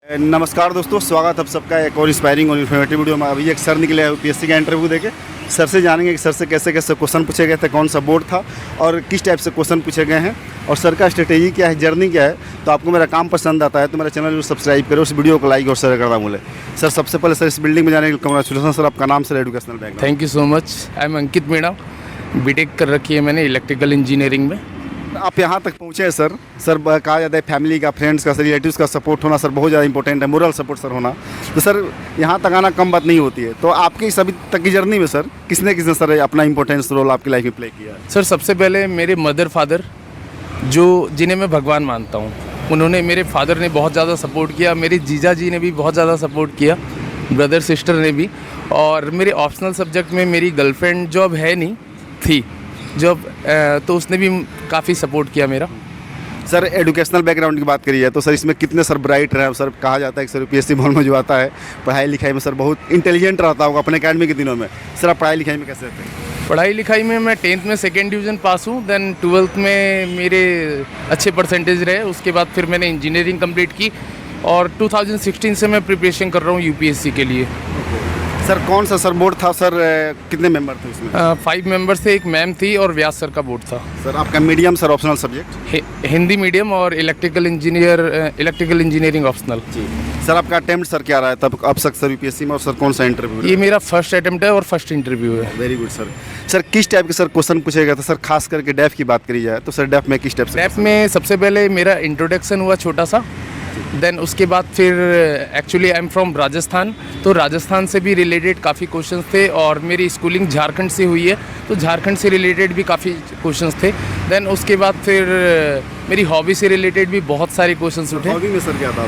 नमस्कार दोस्तों, स्वागत आप सबका एक और इंस्पायरिंग और इन्फॉर्मेटिव वीडियो में। अभी एक सर निकले हैं यूपीएससी का इंटरव्यू देके। सर से जानेंगे कि सर से कैसे कैसे क्वेश्चन पूछे गए थे, कौन सा बोर्ड था और किस टाइप से क्वेश्चन पूछे गए हैं और सर का स्ट्रेटेजी क्या है, जर्नी क्या है। तो आपको मेरा काम पसंद आता है तो मेरा चैनल जरूर सब्सक्राइब करो, उस वीडियो को लाइक और शेयर करना भूलें। सर सबसे पहले सर इस बिल्डिंग में जाने के लिए कांग्रेचुलेसन सर। आपका नाम sir, educational background. Thank you so much. I am Ankit Meena, BTech कर रखी है मैंने इलेक्ट्रिकल इंजीनियरिंग में। आप यहाँ तक पहुँचे हैं सर। कहा जाता है फैमिली का, फ्रेंड्स का, सर रिलेटिव्स का सपोर्ट होना सर बहुत ज़्यादा इंपॉर्टेंट है, मोरल सपोर्ट सर होना। तो सर यहाँ तक आना कम बात नहीं होती है। तो आपकी सभी तक की जर्नी में सर किसने किसने सर अपना इंपॉर्टेंस रोल आपकी लाइफ में प्ले किया? सर सबसे पहले मेरे मदर फादर, जो जिन्हें मैं भगवान मानता हूँ, उन्होंने, मेरे फादर ने बहुत ज़्यादा सपोर्ट किया। मेरे जीजा जी ने भी बहुत ज़्यादा सपोर्ट किया, ब्रदर सिस्टर ने भी। और मेरे ऑप्शनल सब्जेक्ट में मेरी गर्लफ्रेंड जो अब है नहीं थी, जब तो उसने भी काफ़ी सपोर्ट किया मेरा। सर एजुकेशनल बैकग्राउंड की बात करिए तो सर इसमें कितने सर ब्राइट रहे? सर कहा जाता है कि सर यूपीएससी भवन में जो आता है पढ़ाई लिखाई में सर बहुत इंटेलिजेंट रहता होगा अपने अकेडमी के दिनों में। सर आप पढ़ाई लिखाई में कैसे थे? पढ़ाई लिखाई में मैं 10th में 2nd डिवीज़न पास हूँ, देन 12th में मेरे अच्छे परसेंटेज रहे। उसके बाद फिर मैंने इंजीनियरिंग कंप्लीट की और 2016 से मैं प्रिपरेशन कर रहा हूँ यूपीएससी के लिए। सर कौन सा सर बोर्ड था सर, कितने मेंबर थे उसमें? 5 मेंबर्स थे, एक मैम थी और व्यास सर का बोर्ड था। सर आपका medium sir optional subject? Hindi medium और इलेक्ट्रिकल इंजीनियरिंग ऑप्शनल। जी सर आपका अटेम्प्ट सर क्या रहा है तब अब तक सर यूपीएससी में, और सर कौन सा इंटरव्यू? ये मेरा फर्स्ट अटेम्प्ट है और फर्स्ट इंटरव्यू है। Very good sir. सर किस टाइप के सर क्वेश्चन पूछे गए थे सर? खास करके डेफ की बात करी जाए तो सर डेफ में किस टाइप से? डेफ में सबसे पहले मेरा इंट्रोडक्शन हुआ छोटा सा, देन उसके बाद फिर actually I am from Rajasthan, तो राजस्थान से भी रिलेटेड काफ़ी क्वेश्चंस थे। और मेरी स्कूलिंग झारखंड से हुई है तो झारखंड से रिलेटेड भी काफ़ी क्वेश्चंस थे। देन उसके बाद फिर मेरी हॉबी से रिलेटेड भी बहुत सारे क्वेश्चंस उठे। हॉबी में सर क्या था?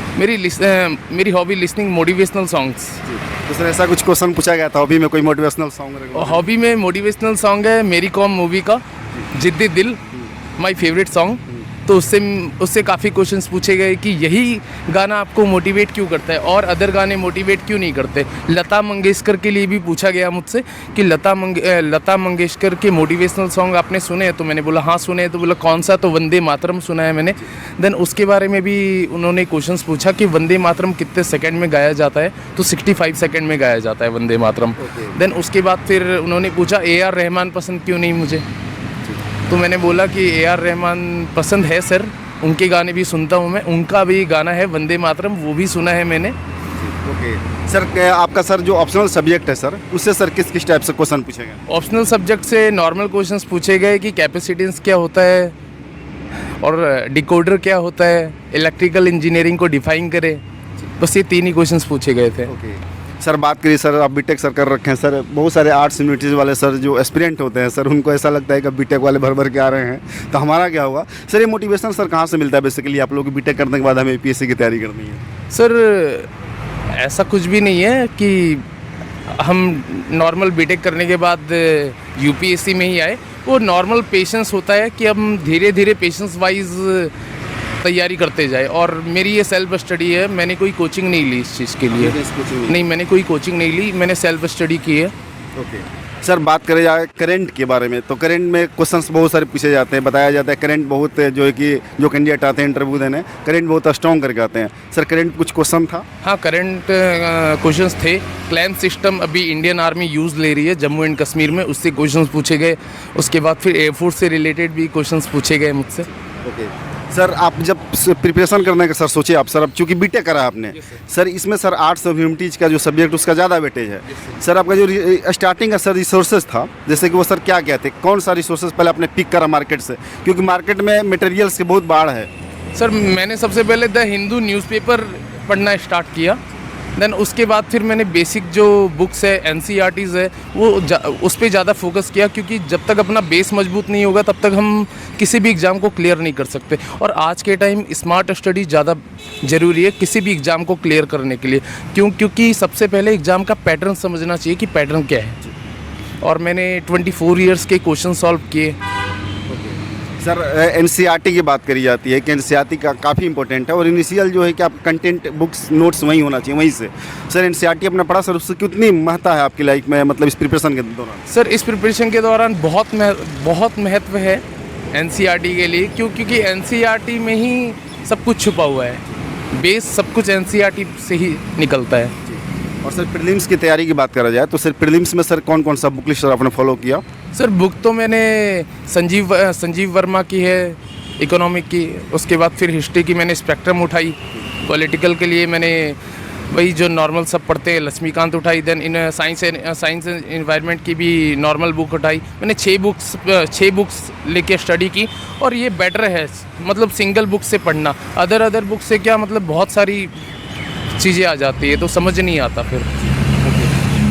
मेरी हॉबी लिसनिंग मोटिवेशनल सॉन्ग्स। तो सर ऐसा कुछ क्वेश्चन पूछा गया था हॉबी में, कोई मोटिवेशनल सॉन्ग? हॉबी में मोटिवेशनल सॉन्ग है मेरी कॉम मूवी का जिद्दी दिल, माय फेवरेट सॉन्ग। तो उससे काफ़ी क्वेश्चंस पूछे गए कि यही गाना आपको मोटिवेट क्यों करता है और अदर गाने मोटिवेट क्यों नहीं करते। लता मंगेशकर के लिए भी पूछा गया मुझसे कि लता मंगेशकर के मोटिवेशनल सॉन्ग आपने सुने हैं? तो मैंने बोला हाँ सुने हैं। तो बोला कौन सा? तो वंदे मातरम सुना है मैंने। देन उसके बारे में भी उन्होंने क्वेश्चंस पूछा कि वंदे मातरम कितने सेकेंड में गाया जाता है? तो 65 सेकेंड में गाया जाता है वंदे मातरम। देन उसके बाद फिर उन्होंने पूछा AR रहमान पसंद क्यों नहीं मुझे? तो मैंने बोला कि AR रहमान पसंद है सर, उनके गाने भी सुनता हूँ मैं, उनका भी गाना है वंदे मातरम, वो भी सुना है मैंने। ओके सर, आपका सर जो ऑप्शनल सब्जेक्ट है सर उससे सर किस किस टाइप से क्वेश्चन पूछे गए? ऑप्शनल सब्जेक्ट से नॉर्मल क्वेश्चंस पूछे गए कि कैपेसिटेंस क्या होता है और डिकोडर क्या होता है, इलेक्ट्रिकल इंजीनियरिंग को डिफाइन करे, बस ये 3 ही क्वेश्चंस पूछे गए थे। ओके सर बात करिए सर, आप बीटेक सर कर रखे हैं सर। बहुत सारे आर्ट्स यूनिवर्सिटीज़ वाले सर जो एस्पिरेंट होते हैं सर, उनको ऐसा लगता है कि बीटेक वाले भर भर के आ रहे हैं, तो हमारा क्या होगा सर? ये मोटिवेशन सर कहाँ से मिलता है बेसिकली आप लोगों को बीटेक करने के बाद हमें यूपीएससी की तैयारी करनी है? सर ऐसा कुछ भी नहीं है कि हम नॉर्मल बीटेक करने के बाद यूपीएससी में ही आए। वो नॉर्मल पेशेंस होता है कि हम धीरे धीरे पेशेंस वाइज तैयारी करते जाए। और मेरी ये सेल्फ स्टडी है, मैंने कोई कोचिंग नहीं ली इस चीज़ के लिए। नहीं, मैंने कोई कोचिंग नहीं ली, मैंने सेल्फ स्टडी की है। ओके सर बात करें जाए करंट के बारे में तो करंट में क्वेश्चंस बहुत सारे पूछे जाते हैं, बताया जाता है करंट बहुत जो है कि जो कैंडिडेट आते हैं इंटरव्यू देने, करंट बहुत स्ट्रॉन्ग करके आते हैं। सर करंट कुछ क्वेश्चन था? हाँ, करंट क्वेश्चंस थे। क्लैम सिस्टम अभी इंडियन आर्मी यूज़ ले रही है जम्मू एंड कश्मीर में, उससे क्वेश्चंस पूछे गए। उसके बाद फिर एयरफोर्स से रिलेटेड भी क्वेश्चंस पूछे गए मुझसे। ओके सर आप जब प्रिपरेशन करने का सर सोचे आप सर, अब चूँकि बीटेक करा आपने सर, इसमें सर आर्ट्स और ह्यूमैनिटीज़ का जो सब्जेक्ट उसका ज़्यादा वेटेज है सर। आपका जो स्टार्टिंग का सर रिसोर्सेज था जैसे कि वो सर क्या क्या थे, कौन सा रिसोर्सेज पहले आपने पिक करा मार्केट से, क्योंकि मार्केट में मटेरियल्स की बहुत बाढ़ है? सर मैंने सबसे पहले द हिंदू न्यूज़पेपर पढ़ना स्टार्ट किया। देन उसके बाद फिर मैंने बेसिक जो बुक्स है NCERTs है वो उस पर ज़्यादा फोकस किया, क्योंकि जब तक अपना बेस मजबूत नहीं होगा तब तक हम किसी भी एग्ज़ाम को क्लियर नहीं कर सकते। और आज के टाइम स्मार्ट स्टडी ज़्यादा ज़रूरी है किसी भी एग्ज़ाम को क्लियर करने के लिए। क्योंकि सबसे पहले एग्ज़ाम का पैटर्न समझना चाहिए कि पैटर्न क्या है। और मैंने 24 ईयर्स के क्वेश्चन सॉल्व किए। सर NCERT की बात करी जाती है कि NCERT का काफ़ी इंपॉर्टेंट है और इनिशियल जो है कि आप कंटेंट बुक्स नोट्स वहीं होना चाहिए वहीं से। सर NCERT अपना पढ़ा सर, उससे कितनी महत्ता है आपकी लाइफ में, मतलब इस प्रिपरेशन के दौरान? सर इस प्रिपरेशन के दौरान बहुत महत्व है NCERT के लिए, क्योंकि NCERT में ही सब कुछ छुपा हुआ है। बेस सब कुछ एनसीईआरटी से ही निकलता है। और सर प्रीलिम्स की तैयारी की बात करा जाए तो सर प्रीलिम्स में सर कौन कौन सा बुक लिस्ट आपने फॉलो किया? सर बुक तो मैंने संजीव वर्मा की है इकोनॉमिक की, उसके बाद फिर हिस्ट्री की मैंने स्पेक्ट्रम उठाई, पॉलिटिकल के लिए मैंने वही जो नॉर्मल सब पढ़ते हैं लक्ष्मीकांत उठाई, then in science and environment की भी नॉर्मल बुक उठाई। मैंने 6 बुक्स लेके स्टडी की और ये बेटर है मतलब सिंगल बुक से पढ़ना। अदर बुक से क्या मतलब बहुत सारी चीज़ें आ जाती है तो समझ नहीं आता फिर।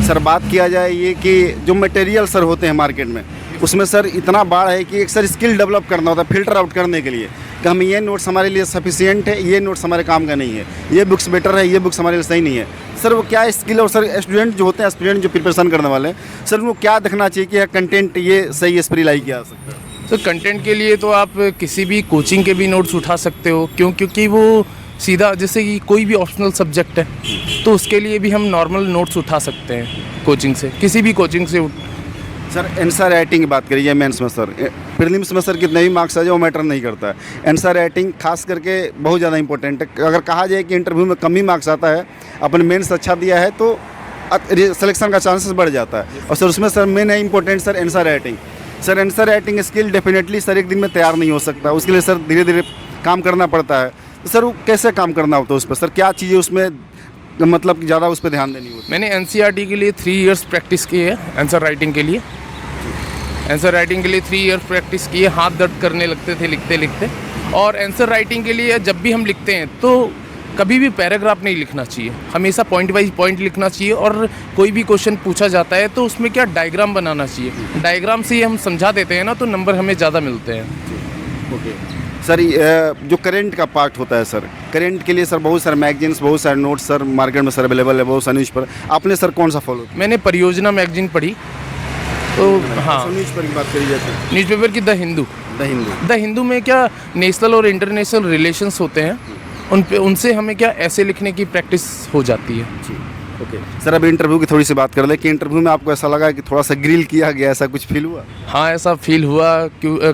सर बात किया जाए ये कि जो मटेरियल सर होते हैं मार्केट में उसमें सर इतना बाढ़ है कि एक सर स्किल डेवलप करना होता है फिल्टर आउट करने के लिए कि हम ये नोट्स हमारे लिए सफिशिएंट है, ये नोट्स हमारे काम का नहीं है, ये बुक्स बेटर है, ये बुक्स हमारे लिए सही नहीं है। सर वो क्या स्किल और सर स्टूडेंट जो होते हैं एस्पिरेंट जो प्रिपरेशन करने वाले हैं सर उनको क्या देखना चाहिए कि कंटेंट ये सही है, इस पर लाई किया जा सकता है? तो कंटेंट के लिए तो आप किसी भी कोचिंग के भी नोट्स उठा सकते हो, क्योंकि वो सीधा जैसे कि कोई भी ऑप्शनल सब्जेक्ट है तो उसके लिए भी हम नॉर्मल नोट्स उठा सकते हैं कोचिंग से, किसी भी कोचिंग से। सर आंसर राइटिंग की बात करिए मेंस में सर, प्रीलिम्स में सर कितने भी मार्क्स आ जाए वो मैटर नहीं करता है। आंसर राइटिंग खास करके बहुत ज़्यादा इंपॉर्टेंट है। अगर कहा जाए कि इंटरव्यू में कम ही मार्क्स आता है, अपने मेंस अच्छा दिया है तो सिलेक्शन का चांसेस बढ़ जाता है। और सर उसमें सर मेन है important sir answer writing. Sir answer writing skill definitely sir एक दिन में तैयार नहीं हो सकता, उसके लिए सर धीरे धीरे काम करना पड़ता है। तो सर वो कैसे काम करना होता है उस पर सर, क्या चीज़ें उसमें मतलब ज़्यादा उस पर ध्यान देनी होती है? मैंने एनसीईआरटी के लिए 3 इयर्स प्रैक्टिस की है आंसर राइटिंग के लिए। आंसर राइटिंग के लिए 3 इयर्स प्रैक्टिस की है, हाथ दर्द करने लगते थे लिखते लिखते। और आंसर राइटिंग के लिए जब भी हम लिखते हैं तो कभी भी पैराग्राफ नहीं लिखना चाहिए, हमेशा पॉइंट वाइज पॉइंट लिखना चाहिए। और कोई भी क्वेश्चन पूछा जाता है तो उसमें क्या डायग्राम बनाना चाहिए, डायग्राम से ही हम समझा देते हैं ना तो नंबर हमें ज़्यादा मिलते हैं। ओके सर, जो करंट का पार्ट होता है सर, करंट के लिए सर बहुत सारे मैगजीन्स, बहुत सारे नोट्स सर मार्केट में सर अवेलेबल है, बहुत सारे न्यूज़ पर। आपने सर कौन सा फॉलो किया? मैंने परियोजना मैगजीन पढ़ी तो हाँ। न्यूज़ पर की बात करी जाती है, न्यूज़पेपर की द हिंदू में क्या नेशनल और इंटरनेशनल रिलेशंस होते हैं, उनसे हमें क्या ऐसे लिखने की प्रैक्टिस हो जाती है। ओके सर, अब इंटरव्यू की थोड़ी सी बात कर ले कि इंटरव्यू में आपको ऐसा लगा कि थोड़ा सा ग्रिल किया गया, ऐसा कुछ फील हुआ? हाँ ऐसा फील हुआ, क्यों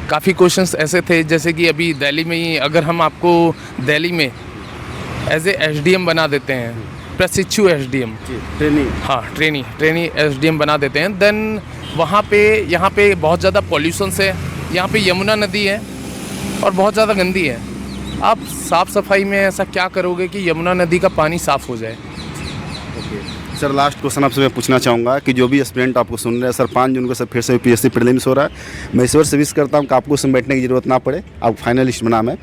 काफ़ी क्वेश्चंस ऐसे थे जैसे कि अभी दिल्ली में ही अगर हम आपको दिल्ली में एज ए एसडीएम बना देते हैं, प्रशिक्षु एसडीएम, ट्रेनी एसडीएम बना देते हैं, देन वहाँ पे यहाँ पे बहुत ज़्यादा पॉल्यूशंस है, यहाँ पे यमुना नदी है और बहुत ज़्यादा गंदी है। आप साफ़ सफाई में ऐसा क्या करोगे कि यमुना नदी का पानी साफ़ हो जाए? सर लास्ट क्वेश्चन आपसे मैं पूछना चाहूँगा कि जो भी एस्पिरेंट आपको सुन रहे हैं सर, 5 जून को सर फिर से यूपीएससी प्रीलिम्स हो रहा है। मैं ईश्वर से विश करता हूँ कि आपको उसमें बैठने की ज़रूरत ना पड़े, आप फाइनलिस्ट बना में।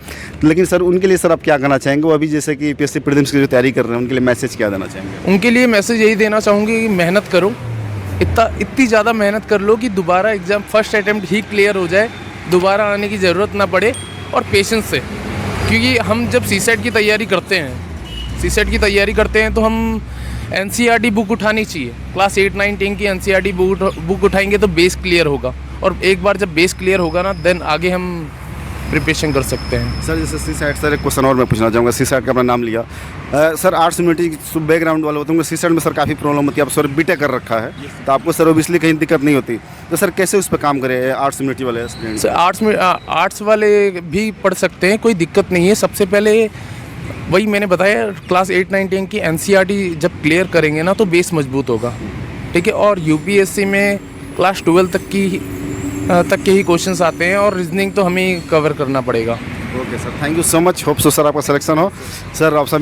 लेकिन सर उनके लिए सर आप क्या कहना चाहेंगे, वो अभी जैसे कि यूपीएससी प्रीलिम्स की जो तैयारी कर रहे हैं उनके लिए मैसेज क्या देना चाहेंगे? उनके लिए मैसेज यही देना चाहूँगी कि मेहनत करो, इतनी ज़्यादा मेहनत कर लो कि दोबारा एग्ज़ाम फर्स्ट अटैम्प्ट ही क्लियर हो जाए, दोबारा आने की ज़रूरत ना पड़े। और पेशेंस से, क्योंकि हम जब सीसेट की तैयारी करते हैं तो हम एनसीईआरटी बुक उठानी चाहिए। क्लास 8, 9, 10 की एनसीईआरटी बुक उठाएंगे तो बेस क्लियर होगा, और एक बार जब बेस क्लियर होगा ना देन आगे हम प्रिपरेशन कर सकते हैं। सर जैसे सीसेट, सर एक क्वेश्चन और मैं पूछना चाहूँगा, सीसेट का अपना नाम लिया। सर आर्ट्स ह्यूमैनिटी बैकग्राउंड वाले होते हैं, सीसेट में सर काफ़ी प्रॉब्लम होती है। आप सर बीटेक कर रखा है तो आपको सर ओबियसली कहीं दिक्कत नहीं होती, तो सर कैसे उस पर काम करें आर्ट्स ह्यूमैनिटी वाले स्टूडेंट? सर आर्ट्स वाले भी पढ़ सकते हैं, कोई दिक्कत नहीं है। सबसे पहले वही मैंने बताया, क्लास 8, 9, 10 की एनसीईआरटी जब क्लियर करेंगे ना तो बेस मजबूत होगा, ठीक है। और यूपीएससी में क्लास 12 तक के ही क्वेश्चंस आते हैं और रीजनिंग तो हमें कवर करना पड़ेगा। Okay sir, thank you so much, hope so sir आपका सिलेक्शन हो। सर आपसे